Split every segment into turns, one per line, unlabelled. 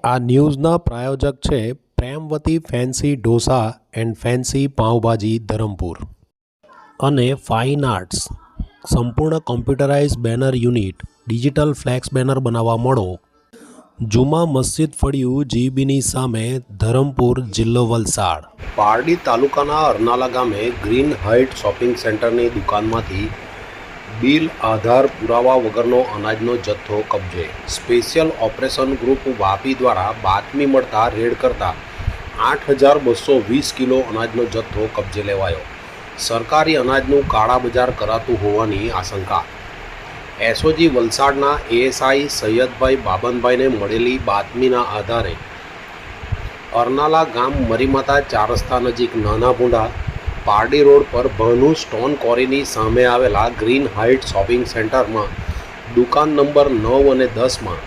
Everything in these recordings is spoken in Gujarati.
આ ન્યૂઝના પ્રાયોજક છે Premvati fancy dosa and fancy pav bhaji Dharampur અને ફાઇન આર્ટ્સ સંપૂર્ણ computerise banner unit digital flex banner બનાવવા મળો જુમા મસ્જિદ ફળિયું જીબીની સામે ધરમપુર જિલ્લો વલસાડ। પારડી તાલુકાના અરનાલા ગામે ગ્રીન હાઇટ શોપિંગ સેન્ટરની દુકાનમાંથી બિલ આધાર પુરાવા વગરનો અનાજનો જથ્થો કબજે। સ્પેશિયલ ઓપરેશન ગ્રુપ વાપી દ્વારા બાતમી મળતા રેડ કરતા 8,220 કિલો અનાજનો જથ્થો કબજે લેવાયો। સરકારી અનાજનું કાળા બજાર કરાતું હોવાની આશંકા। એસઓજી વલસાડના એએસઆઈ સૈયદભાઈ બાબનભાઈને મળેલી બાતમીના આધારે અરનાલા ગામ મરીમાતા 4 રસ્તા નજીક નાના ભૂંડા પારડી રોડ પર ભાનુ સ્ટોન કોરીની સામે આવેલા ગ્રીન હાઇટ શોપિંગ સેન્ટરમાં દુકાન નંબર 9 અને 10માં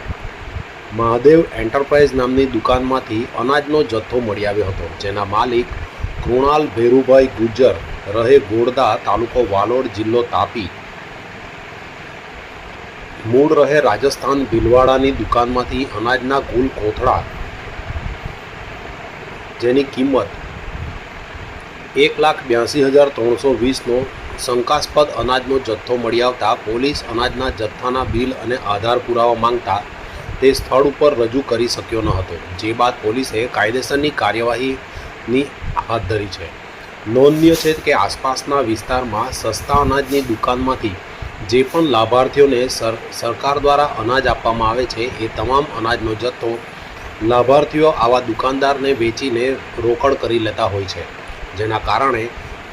મહાદેવ એન્ટરપ્રાઇઝ નામની દુકાનમાંથી અનાજનો જથ્થો મળી આવ્યો હતો, જેના માલિક કૃણાલ ભેરુભાઈ ગુજ્જર રહે ગોળદા તાલુકો વાલોડ જિલ્લો તાપી મૂળ રહે રાજસ્થાન ભીલવાડાની દુકાનમાંથી અનાજના કુલ કોથળા જેની કિંમત 1,82,320નો શંકાસ્પદ અનાજનો જથ્થો મળી આવતા પોલીસ અનાજના જથ્થાના બિલ અને આધાર પુરાવા માંગતા તે સ્થળ ઉપર રજૂ કરી શક્યો ન હતો, જે બાદ પોલીસે કાયદેસરની કાર્યવાહીની હાથ ધરી છે। નોંધનીય છે કે આસપાસના વિસ્તારમાં સસ્તા અનાજની દુકાનમાંથી જે પણ લાભાર્થીઓને સરકાર દ્વારા અનાજ આપવામાં આવે છે એ તમામ અનાજનો જથ્થો લાભાર્થીઓ આવા દુકાનદારને વેચીને રોકડ કરી લેતા હોય છે, જેના કારણે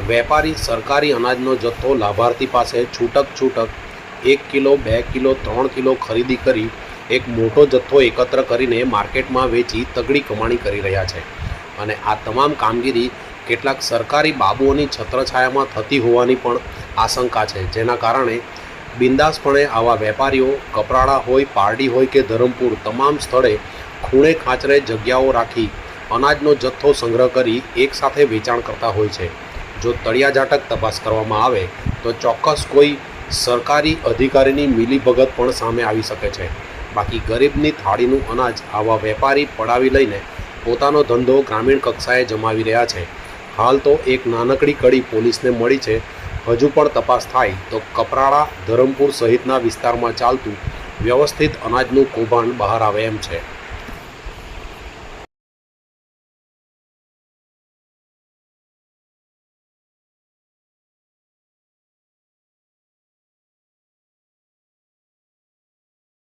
વેપારી સરકારી અનાજનો જથ્થો લાભાર્થી પાસે છૂટક 1 કિલો 2 કિલો 3 કિલો ખરીદી કરી એક મોટો જથ્થો એકત્ર કરીને માર્કેટમાં વેચી તગડી કમાણી કરી રહ્યા છે અને આ તમામ કામગીરી કેટલાક સરકારી બાબુઓની છત્રછાયામાં થતી હોવાની પણ આશંકા છે, જેના કારણે બિંદાસપણે આવા વેપારીઓ કપરાડા હોય, પારડી હોય કે ધરમપુર તમામ સ્થળે ખૂણે ખાંચરે જગ્યાઓ રાખી અનાજનો જથ્થો સંગ્રહ કરી એકસાથે વેચાણ કરતા હોય છે। જો તળિયાઝાટક તપાસ કરવામાં આવે તો ચોક્કસ કોઈ સરકારી અધિકારીની મિલીભગત પણ સામે આવી શકે છે। બાકી ગરીબની થાળીનું અનાજ આવા વેપારી પડાવી લઈને પોતાનો ધંધો ગ્રામીણ કક્ષાએ જમાવી રહ્યા છે। હાલ તો એક નાનકડી કડી પોલીસને મળી છે, હજુ પણ તપાસ થાય તો કપરાડા ધરમપુર સહિતના વિસ્તારમાં ચાલતું વ્યવસ્થિત અનાજનું કૌભાંડ બહાર આવે એમ છે।